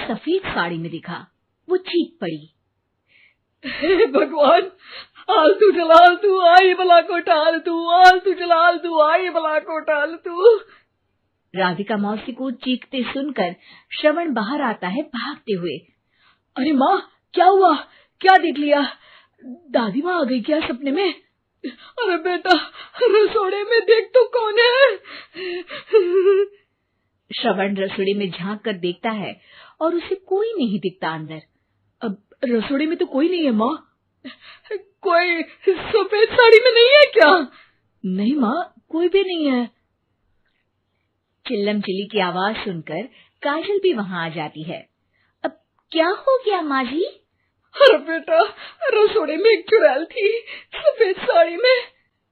सफेद साड़ी में दिखा। वो चीख पड़ी, हे भगवान, आलतू जलाल तू आई बला को टाल तू, आलतू जलाल तू आई बला को टाल तू। राधिका मौसी को चीखते सुनकर श्रवण बाहर आता है भागते हुए। अरे माँ, क्या हुआ? क्या देख लिया? दादी माँ आ गई क्या सपने में? अरे बेटा, रसोड़े में देख तो कौन है? श्रवण रसोड़े में झांक कर देखता है और उसे कोई नहीं दिखता अंदर। अब रसोड़े में तो कोई नहीं है माँ। कोई सफेद साड़ी में नहीं है क्या? नहीं माँ, कोई भी नहीं है। चिल्लम चिल्ली की आवाज सुनकर काजल भी वहां आ जाती है। अब क्या हो गया माँ जी? अरे बेटा, रसोड़े में एक चुड़ैल थी सफेद साड़ी में।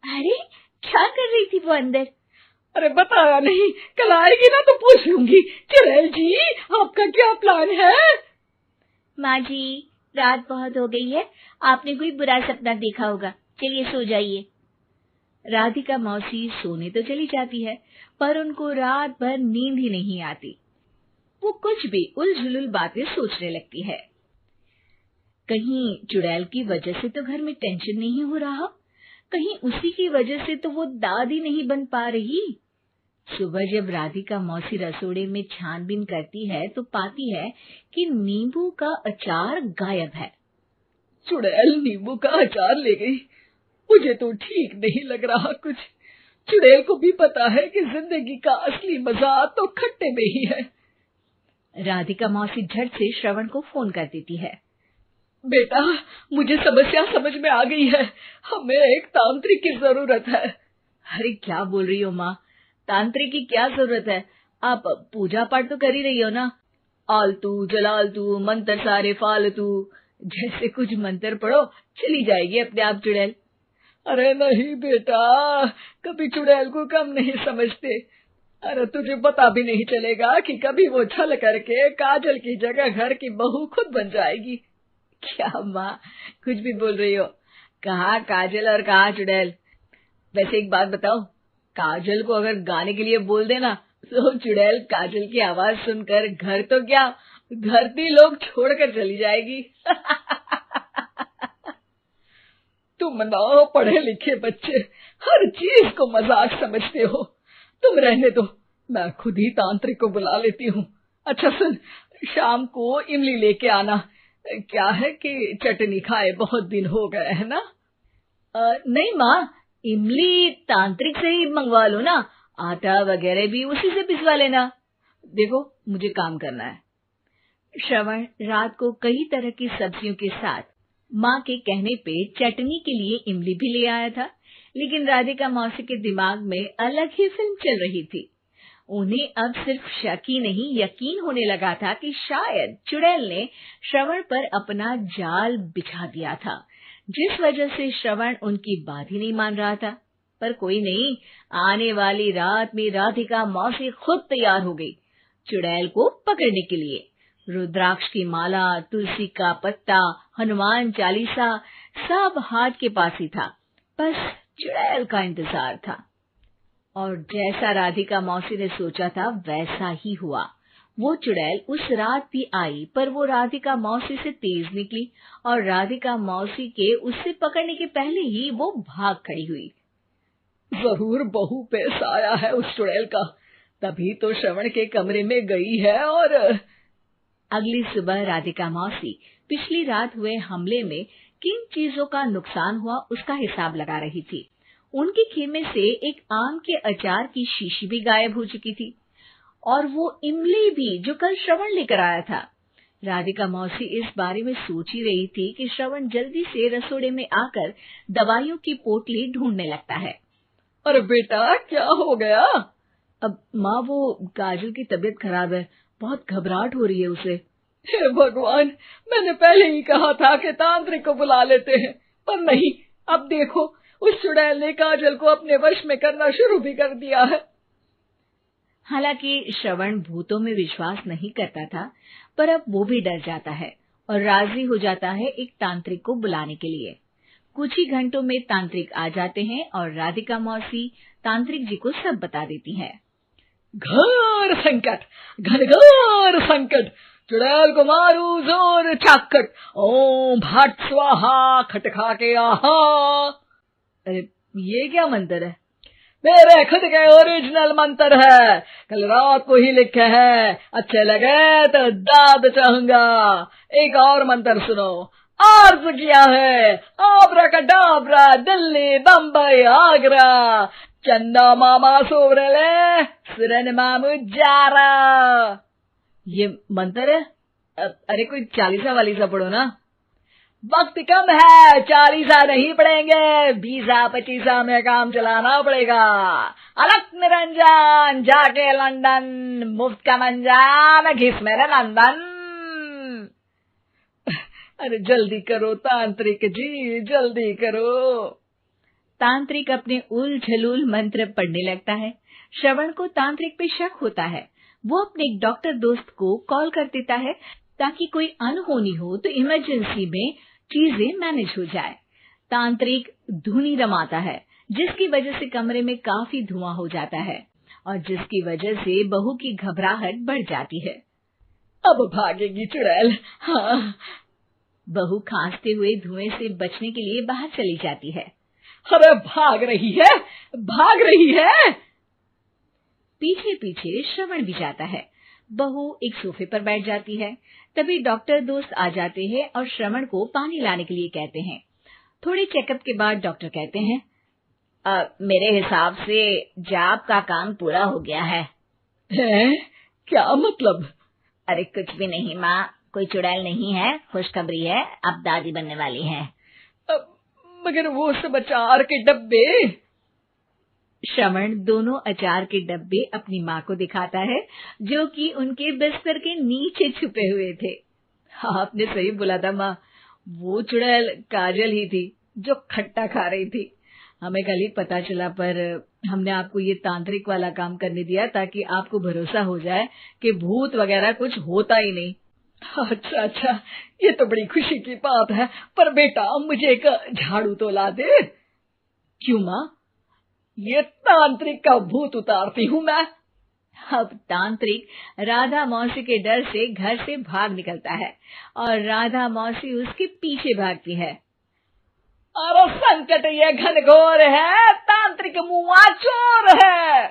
अरे क्या कर रही थी वो अंदर? अरे बताया नहीं, कल आएगी ना तो पूछ लूंगी। चुड़ैल जी, आपका क्या प्लान है? माँ जी, रात बहुत हो गई है, आपने कोई बुरा सपना देखा होगा, चलिए सो जाइए। राधिका मौसी सोने तो चली जाती है, पर उनको रात भर नींद ही नहीं आती। वो कुछ भी उलझुल बातें सोचने लगती है। कहीं चुड़ैल की वजह से तो घर में टेंशन नहीं हो रहा, कहीं उसी की वजह से तो वो दादी नहीं बन पा रही। सुबह जब राधिका मौसी रसोड़े में छानबीन करती है तो पाती है कि नींबू का अचार गायब है। चुड़ैल नींबू का अचार ले गई, मुझे तो ठीक नहीं लग रहा कुछ। चुड़ैल को भी पता है कि जिंदगी का असली मजा तो खट्टे में ही है। राधिका मौसी झट से श्रवण को फोन कर देती है। बेटा, मुझे समस्या समझ में आ गई है, हमें एक तांत्रिक की जरूरत है। अरे क्या बोल रही हो माँ, तांत्रिक की क्या जरूरत है? आप पूजा पाठ तो कर ही रही हो ना। आलतू जलालतू मंत्र सारे फालतू जैसे कुछ मंत्र पढ़ो, चली जाएगी अपने आप चुड़ैल। अरे नहीं बेटा, कभी चुड़ैल को कम नहीं समझते। अरे तुझे पता भी नहीं चलेगा कि कभी वो छल करके काजल की जगह घर की बहू खुद बन जाएगी। क्या माँ, कुछ भी बोल रही हो? कहाँ काजल और कहाँ चुड़ैल? वैसे एक बात बताओ, काजल को अगर गाने के लिए बोल देना तो चुड़ैल काजल की आवाज सुनकर घर तो क्या धरती लोग छोड़कर चली जाएगी। तुम ना पढ़े लिखे बच्चे हर चीज को मजाक समझते हो। तुम रहने दो, मैं खुद ही तांत्रिक को बुला लेती हूँ। अच्छा सुन, शाम को इमली लेके आना। क्या है कि चटनी खाए बहुत दिन हो गए है ना। नहीं माँ, इमली तांत्रिक से ही मंगवा लो ना, आटा वगैरह भी उसी से पिसवा लेना। देखो मुझे काम करना है। श्रवण रात को कई तरह की सब्जियों के साथ माँ के कहने पे चटनी के लिए इमली भी ले आया था, लेकिन राधिका मौसी के दिमाग में अलग ही फिल्म चल रही थी। उन्हें अब सिर्फ शक ही नहीं यकीन होने लगा था कि शायद चुड़ैल ने श्रवण पर अपना जाल बिछा दिया था, जिस वजह से श्रवण उनकी बात ही नहीं मान रहा था। पर कोई नहीं, आने वाली रात में राधिका मौसी खुद तैयार हो गई चुड़ैल को पकड़ने के लिए। रुद्राक्ष की माला, तुलसी का पत्ता, हनुमान चालीसा सब हाथ के पास ही था, बस चुड़ैल का इंतजार था। और जैसा राधिका मौसी ने सोचा था वैसा ही हुआ। वो चुड़ैल उस रात भी आई, पर वो राधिका मौसी से तेज निकली और राधिका मौसी के उससे पकड़ने के पहले ही वो भाग खड़ी हुई। जरूर बहू पे साया है उस चुड़ैल का, तभी तो श्रवण के कमरे में गई है। और अगली सुबह राधिका मौसी पिछली रात हुए हमले में किन चीजों का नुकसान हुआ उसका हिसाब लगा रही थी। उनके खेमे से एक आम के अचार की शीशी भी गायब हो चुकी थी, और वो इमली भी जो कल श्रवण लेकर आया था। राधिका मौसी इस बारे में सोच ही रही थी कि श्रवण जल्दी से रसोड़े में आकर दवाइयों की पोटली ढूंढने लगता है। अरे बेटा, क्या हो गया? अब माँ, वो काजल की तबीयत खराब है, बहुत घबराहट हो रही है उसे। हे भगवान, मैंने पहले ही कहा था कि तांत्रिक को बुला लेते हैं, पर नहीं, अब देखो उस चुड़ैल ने काजल को अपने वश में करना शुरू भी कर दिया है। हालांकि श्रवण भूतों में विश्वास नहीं करता था, पर अब वो भी डर जाता है और राजी हो जाता है एक तांत्रिक को बुलाने के लिए। कुछ ही घंटों में तांत्रिक आ जाते हैं और राधिका मौसी तांत्रिक जी को सब बता देती है। घोर संकट, घनघोर संकट, चुड़ैल को मारू जोर छाखट, ओम भट स्वाहा खट खा के आहा। अरे ये क्या मंत्र है? मेरे खुद के ओरिजिनल मंत्र है, कल रात को ही लिखे हैं, अच्छे लगे तो दाद चाहूंगा। एक और मंत्र सुनो, अर्ज किया है आब्राकडाब्रा दिल्ली बम्बई आगरा, चंदा मामा सोवरले सुरन मामू जारा। ये मंत्र है? अरे कोई चालीसा वालीसा पढ़ो ना। वक्त कम है, 40 नहीं पड़ेंगे, 20-25 में काम चलाना पड़ेगा। अलग निरंजन जाके लंदन, मुफ्त का मंजान घिस मेरे नंदन। अरे जल्दी करो तांत्रिक जी, जल्दी करो। तांत्रिक अपने उल झलूल मंत्र पढ़ने लगता है। श्रवण को तांत्रिक पे शक होता है। वो अपने एक डॉक्टर दोस्त को कॉल कर देता है ताकि कोई अनहोनी हो तो इमरजेंसी में चीजें मैनेज हो जाए। तांत्रिक धुनी रमाता है, जिसकी वजह से कमरे में काफी धुआं हो जाता है और जिसकी वजह से बहू की घबराहट बढ़ जाती है। अब भागेगी चुड़ैल। हाँ। बहू खांसते हुए धुएं से बचने के लिए बाहर चली जाती है। अरे भाग रही है, भाग रही है। पीछे पीछे श्रवण भी जाता है। बहू एक सोफे पर बैठ जाती है। तभी डॉक्टर दोस्त आ जाते हैं और श्रवण को पानी लाने के लिए कहते हैं। थोड़े चेकअप के बाद डॉक्टर कहते हैं, मेरे हिसाब से जाप का काम पूरा हो गया है। क्या मतलब? अरे कुछ भी नहीं माँ, कोई चुड़ैल नहीं है, खुशखबरी है, अब दादी बनने वाली है। मगर वो सब अचार के डब्बे। श्रवण दोनों अचार के डब्बे अपनी माँ को दिखाता है, जो कि उनके बिस्तर के नीचे छुपे हुए थे। आपने सही बोला था माँ, वो चुड़ैल काजल ही थी जो खट्टा खा रही थी। हमें कल ही पता चला, पर हमने आपको ये तांत्रिक वाला काम करने दिया ताकि आपको भरोसा हो जाए कि भूत वगैरह कुछ होता ही नहीं। अच्छा अच्छा, ये तो बड़ी खुशी की बात है, पर बेटा मुझे एक झाड़ू तो ला दे। क्यों माँ? ये तांत्रिक का भूत उतारती हूँ मैं। अब तांत्रिक राधा मौसी के डर से घर से भाग निकलता है और राधा मौसी उसके पीछे भागती है। अरे संकट ये घनघोर है, तांत्रिक मुआ चोर है।